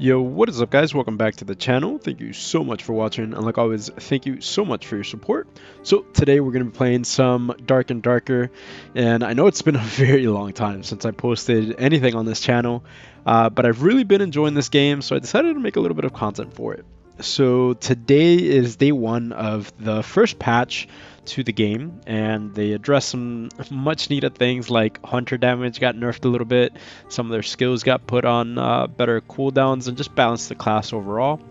Yo, what is up guys? Welcome back to the channel. Thank you so much for watching, and like always, thank you so much for your support. So today we're going to be playing some Dark and Darker, and I know it's been a very long time since I posted anything on this channel, but I've really been enjoying this game, so I decided to make a little bit of content for it. So today is day one of the first patch to the game, and they address some much needed things like hunter damage got nerfed a little bit, some of their skills got put on better cooldowns, and just balanced the class overall.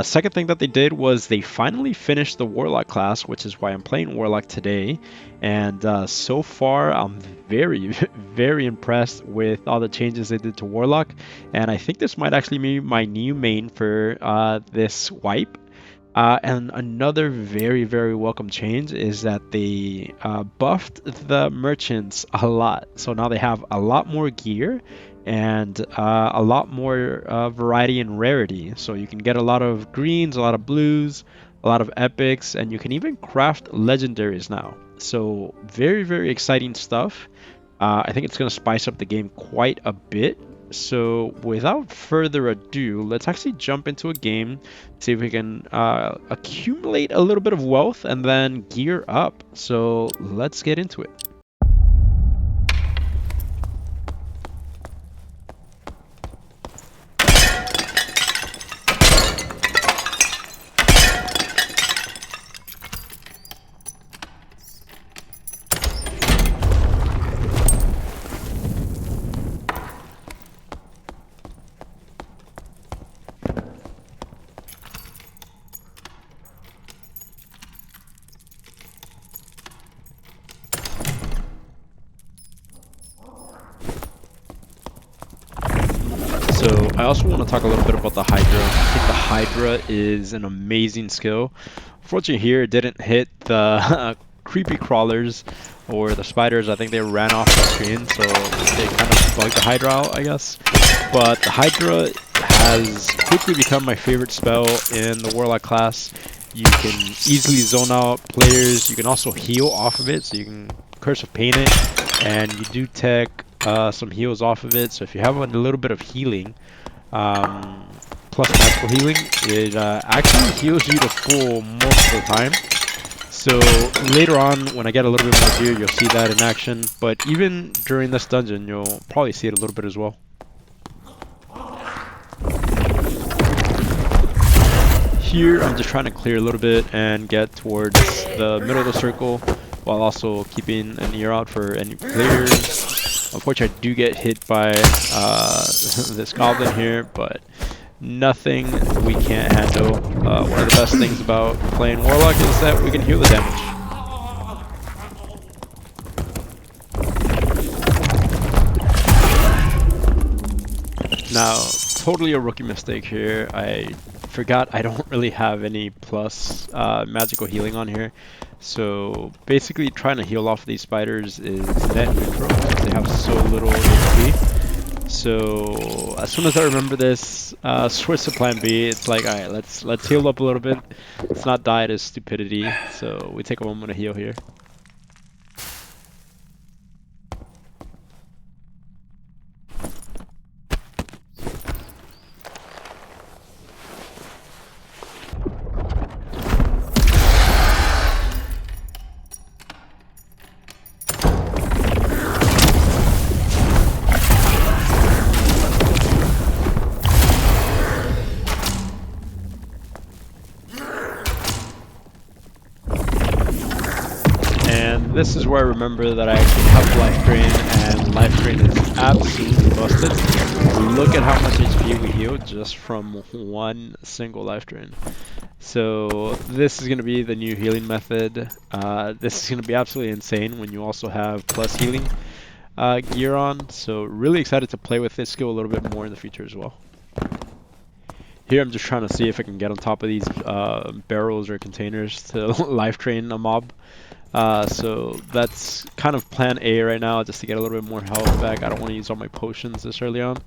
Second thing that they did was they finally finished the Warlock class, which is why I'm playing Warlock today. And so far, I'm very, very impressed with all the changes they did to Warlock. And I think this might actually be my new main for this wipe. And another very, very welcome change is that they buffed the merchants a lot. So now they have a lot more gear and a lot more variety and rarity. So you can get a lot of greens, a lot of blues, a lot of epics, and you can even craft legendaries now. So very, very exciting stuff. I think it's going to spice up the game quite a bit. So without further ado, let's actually jump into a game, see if we can accumulate a little bit of wealth and then gear up. So let's get into it. So I also want to talk a little bit about the Hydra. I think the Hydra is an amazing skill. Unfortunately here it didn't hit the creepy crawlers or the spiders. I think they ran off the screen, so they kind of bugged the Hydra out, I guess. But the Hydra has quickly become my favorite spell in the Warlock class. You can easily zone out players. You can also heal off of it, so you can Curse of Pain it, and you do tech some heals off of it. So if you have a little bit of healing, plus magical healing, it actually heals you to full most of the time. So later on, when I get a little bit more gear, you'll see that in action. But even during this dungeon, you'll probably see it a little bit as well. Here, I'm just trying to clear a little bit and get towards the middle of the circle, while also keeping an ear out for any players. Unfortunately, I do get hit by this goblin here, but nothing we can't handle. One of the best things about playing Warlock is that we can heal the damage. Now, totally a rookie mistake here. I forgot I don't really have any plus magical healing on here. So basically trying to heal off these spiders is net neutral because they have so little HP. So as soon as I remember this, switch to plan B. It's like, alright, let's heal up a little bit. Let's not die to stupidity. So we take a moment to heal here. This is where I remember that I actually have life drain, and life drain is absolutely busted. Look at how much HP we heal just from one single life drain. So this is going to be the new healing method. This is going to be absolutely insane when you also have plus healing gear on. So really excited to play with this skill a little bit more in the future as well. Here I'm just trying to see if I can get on top of these barrels or containers to life drain a mob. So that's kind of plan A right now, just to get a little bit more health back. I don't want to use all my potions this early on.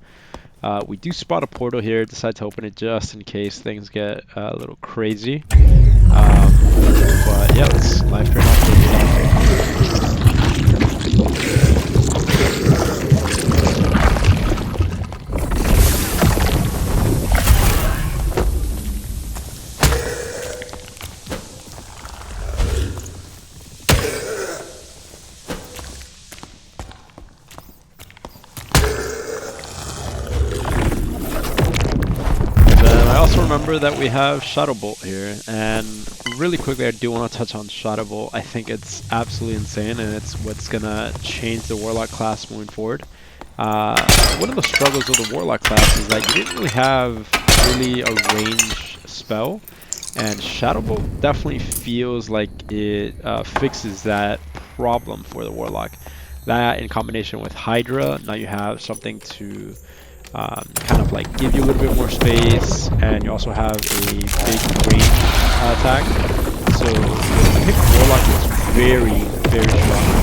We do spot a portal here, decide to open it just in case things get a little crazy. But yeah, let's life drain off the remember that we have Shadow Bolt here, and really quickly I do want to touch on Shadow Bolt. I think it's absolutely insane, and it's what's gonna change the Warlock class moving forward. One of the struggles of the Warlock class is that you didn't really have really a range spell, and Shadow Bolt definitely feels like it fixes that problem for the Warlock. That in combination with Hydra, now you have something to kind of like give you a little bit more space, and you also have a big range attack. So I think Warlock is very, very strong.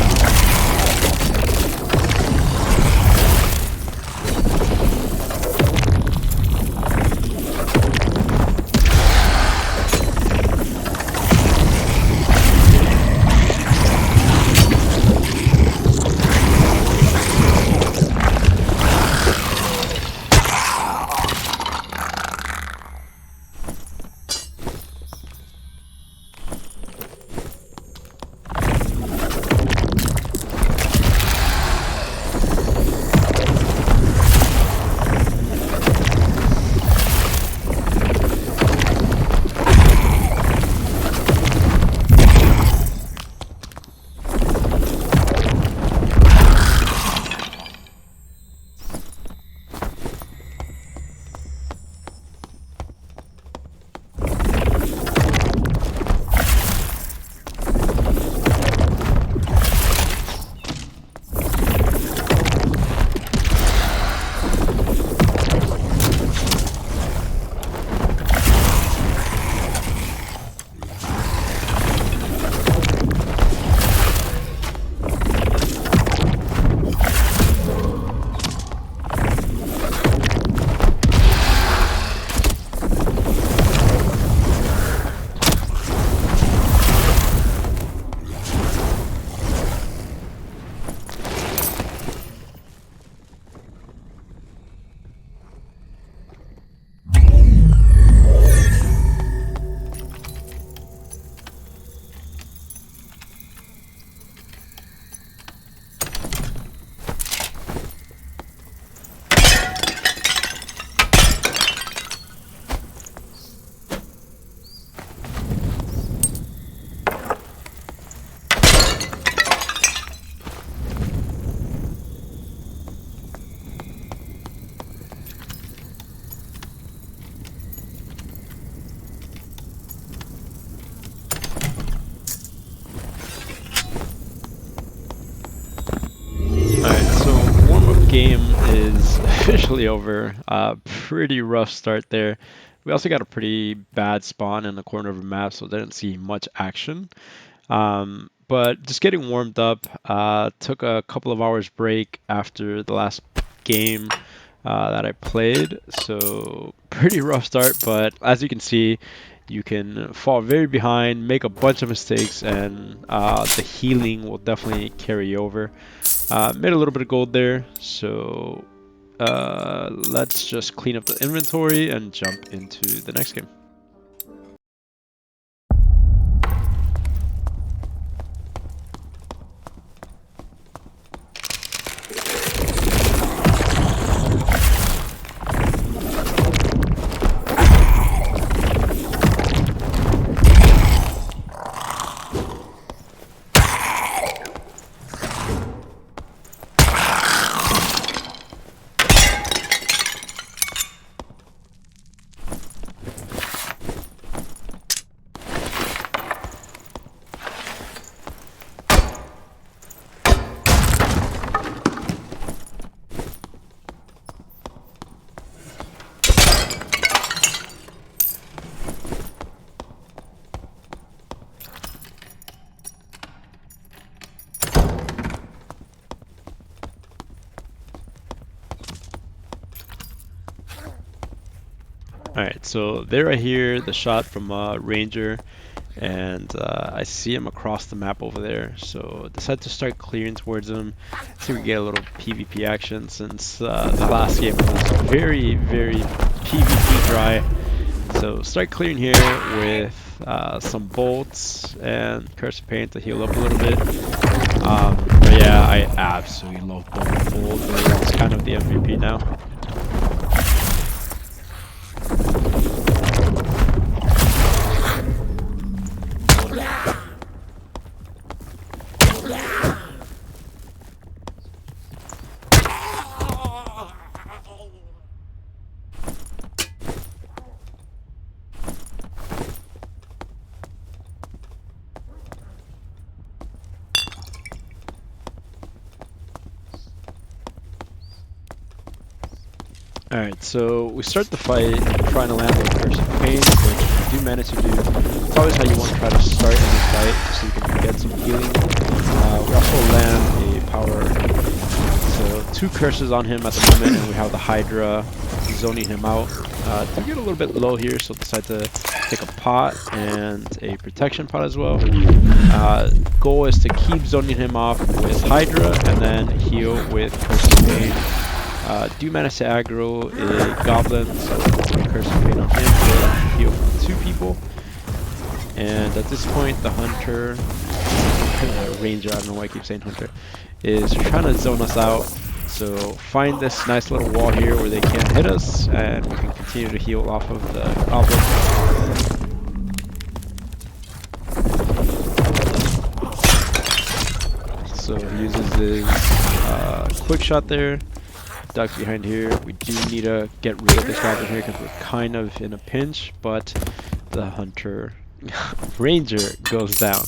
Game is officially over. Pretty rough start there. We also got a pretty bad spawn in the corner of the map, so didn't see much action. But just getting warmed up. Took a couple of hours break after the last game that I played, so pretty rough start. But as you can see, you can fall very behind, make a bunch of mistakes, and the healing will definitely carry over. Made a little bit of gold there, so let's just clean up the inventory and jump into the next game. Alright, so there I hear the shot from Ranger, and I see him across the map over there, so I decide to start clearing towards him, see if we get a little PvP action, since the last game was very, very PvP dry. So start clearing here with some bolts and Curse of Pain to heal up a little bit. But yeah, I absolutely love Bolt. It's kind of the MVP now. Alright, so we start the fight trying to land with Curse of Pain, which we do manage to do. It's always how you want to try to start any fight, just so you can get some healing. We also land a power, so 2 curses on him at the moment, and we have the Hydra zoning him out. Do get a little bit low here, so decide to take a pot and a protection pot as well. Goal is to keep zoning him off with Hydra, and then heal with Curse of Pain. Do manage to aggro a goblin, so Curse of Pain on him to heal 2 people. And at this point, the hunter, ranger, I don't know why I keep saying hunter, is trying to zone us out. So find this nice little wall here where they can't hit us, and we can continue to heal off of the goblin. So he uses his quick shot there. Duck behind here. We do need to get rid of this goblin here because we're kind of in a pinch, but the hunter ranger goes down.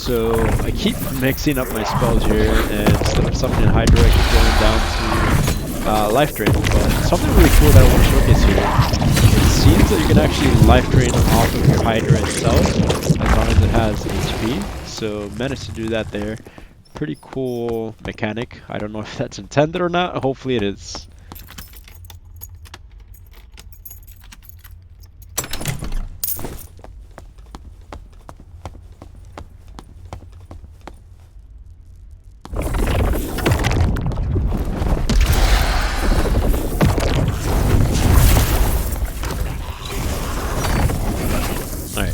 So I keep mixing up my spells here, and instead of summoning Hydra, I keep going down to Life Drain. But something really cool that I want to showcase here, it seems that you can actually Life Drain off of your Hydra itself, as long as it has HP. So managed to do that there. Pretty cool mechanic. I don't know if that's intended or not. Hopefully it is.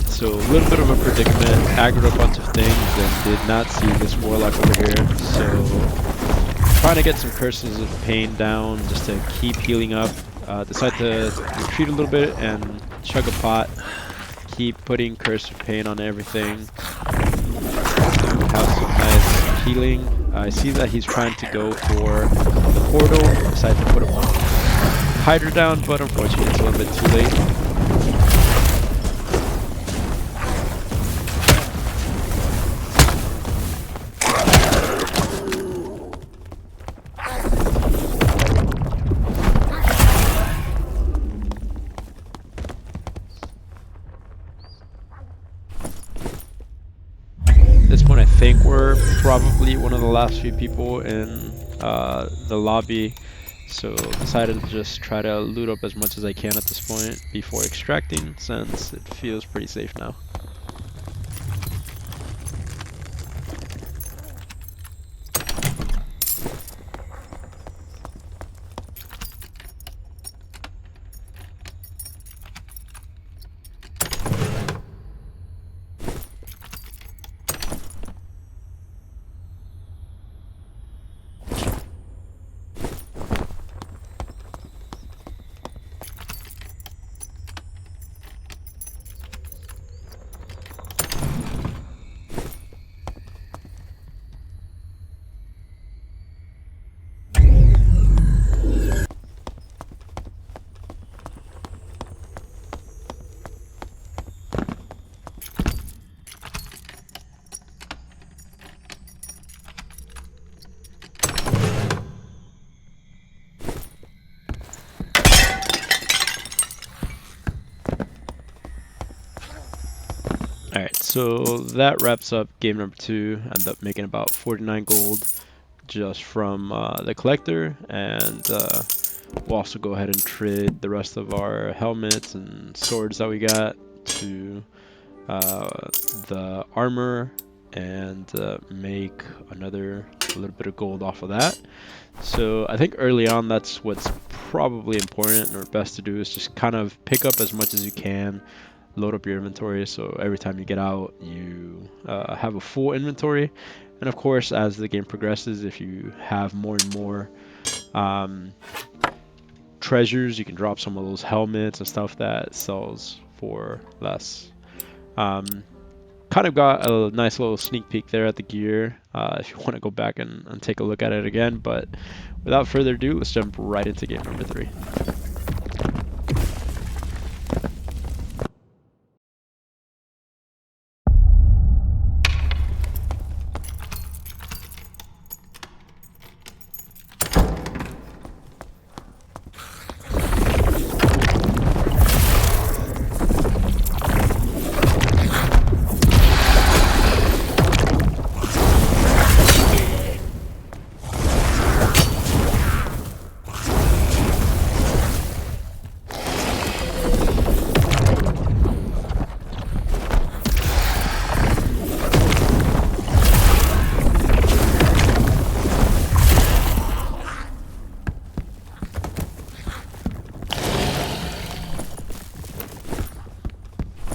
So a little bit of a predicament, aggroed a bunch of things and did not see this Warlock over here, so trying to get some Curses of Pain down just to keep healing up. Decide to retreat a little bit and chug a pot, keep putting Curse of Pain on everything. Have some nice healing. I see that he's trying to go for the portal, decide to put a Hydra down, but unfortunately it's a little bit too late. At this point I think we're probably one of the last few people in the lobby, so decided to just try to loot up as much as I can at this point before extracting, since it feels pretty safe now. So that wraps up game number 2. End up making about 49 gold just from the collector, and we'll also go ahead and trade the rest of our helmets and swords that we got to the armor, and make another little bit of gold off of that. So I think early on that's what's probably important or best to do, is just kind of pick up as much as you can, load up your inventory, so every time you get out you have a full inventory. And of course, as the game progresses, if you have more and more treasures, you can drop some of those helmets and stuff that sells for less. Kind of got a nice little sneak peek there at the gear, if you want to go back and take a look at it again. But without further ado, let's jump right into game number 3.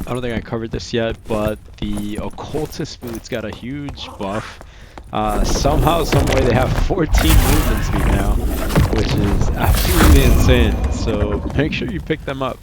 I don't think I covered this yet, but the occultist boots got a huge buff. Somehow, someway, they have 14 movement speed now, which is absolutely insane. So make sure you pick them up.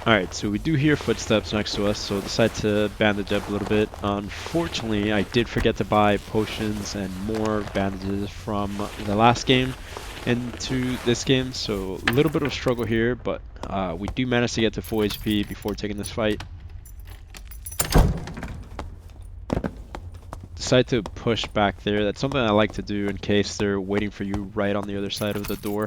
Alright, so we do hear footsteps next to us, so decide to bandage up a little bit. Unfortunately, I did forget to buy potions and more bandages from the last game into this game, so a little bit of a struggle here, but we do manage to get to full HP before taking this fight. Decide to push back there. That's something I like to do in case they're waiting for you right on the other side of the door.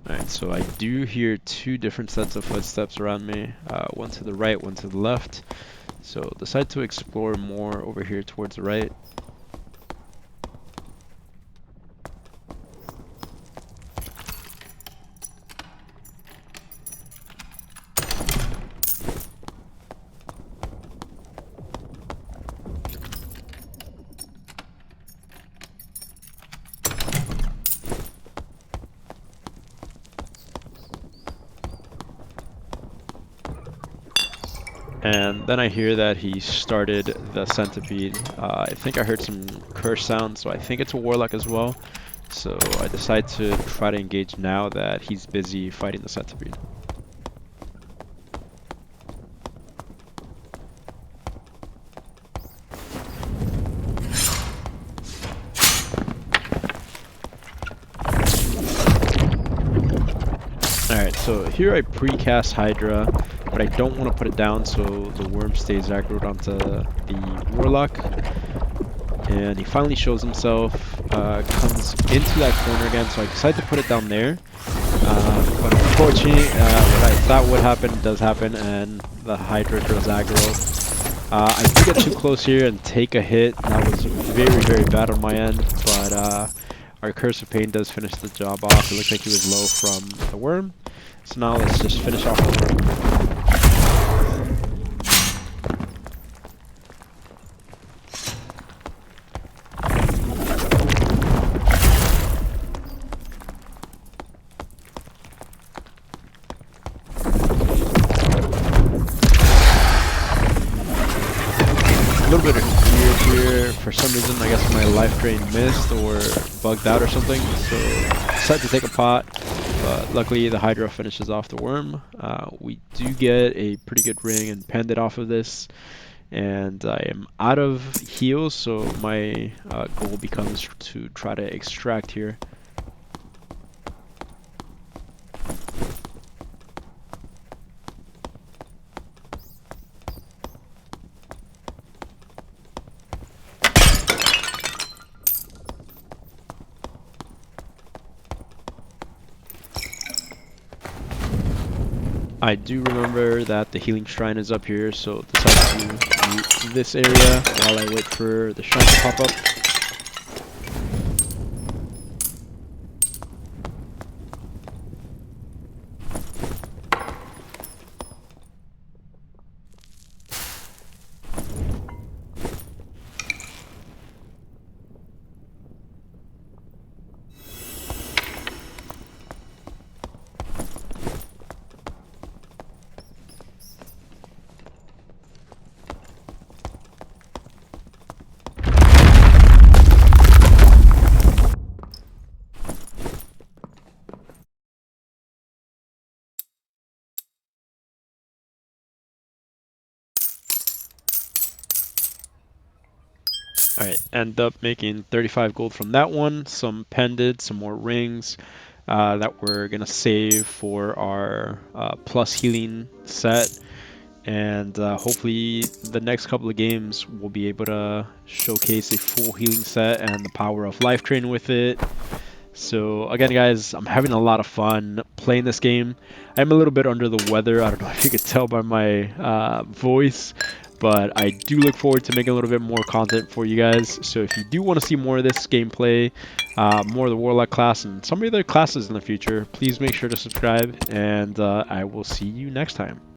Alright, so I do hear 2 different sets of footsteps around me, one to the right, one to the left. So decide to explore more over here towards the right. And then I hear that he started the centipede. I think I heard some curse sounds, so I think it's a warlock as well. So I decide to try to engage now that he's busy fighting the centipede. Alright, so here I precast Hydra, but I don't want to put it down so the worm stays aggroed onto the Warlock. And he finally shows himself, comes into that corner again, so I decide to put it down there. But unfortunately, what I thought would happen does happen, and the Hydra goes aggro. I do get too close here and take a hit. That was very, very bad on my end, but our Curse of Pain does finish the job off. It looks like he was low from the worm. So now let's just finish off the worm. A little bit weird here. For some reason, I guess my life drain missed or bugged out or something. So I decided to take a pot, but luckily the Hydra finishes off the worm. We do get a pretty good ring and pendant off of this. And I am out of heals, so my goal becomes to try to extract here. I do remember that the healing shrine is up here, so decide to mute this area while I wait for the shrine to pop up. Alright, end up making 35 gold from that one, some pendants, some more rings that we're going to save for our plus healing set. And hopefully the next couple of games we'll be able to showcase a full healing set and the power of life drain with it. So again guys, I'm having a lot of fun playing this game. I'm a little bit under the weather. I don't know if you could tell by my voice, but I do look forward to making a little bit more content for you guys. So if you do want to see more of this gameplay, more of the Warlock class and some of the other classes in the future, please make sure to subscribe, and I will see you next time.